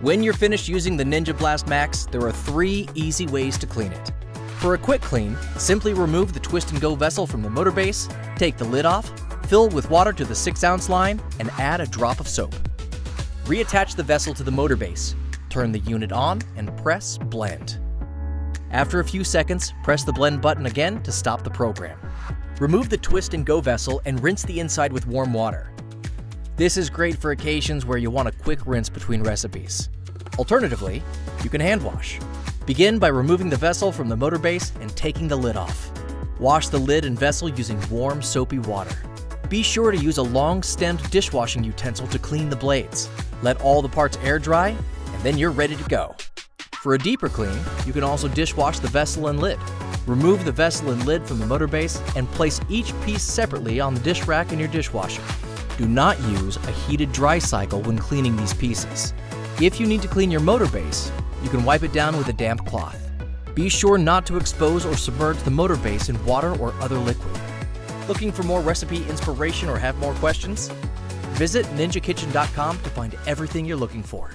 When you're finished using the Ninja Blast Max, there are 3 easy ways to clean it. For a quick clean, simply remove the Twist and Go vessel from the motor base, take the lid off, fill with water to the 6-ounce line, and add a drop of soap. Reattach the vessel to the motor base, turn the unit on, and press Blend. After a few seconds, press the blend button again to stop the program. Remove the Twist and Go vessel and rinse the inside with warm water. This is great for occasions where you want a quick rinse between recipes. Alternatively, you can hand wash. Begin by removing the vessel from the motor base and taking the lid off. Wash the lid and vessel using warm, soapy water. Be sure to use a long-stemmed dishwashing utensil to clean the blades. Let all the parts air dry, and then you're ready to go. For a deeper clean, you can also dishwash the vessel and lid. Remove the vessel and lid from the motor base and place each piece separately on the dish rack in your dishwasher. Do not use a heated dry cycle when cleaning these pieces. If you need to clean your motor base, you can wipe it down with a damp cloth. Be sure not to expose or submerge the motor base in water or other liquid. Looking for more recipe inspiration or have more questions? Visit ninjakitchen.com to find everything you're looking for.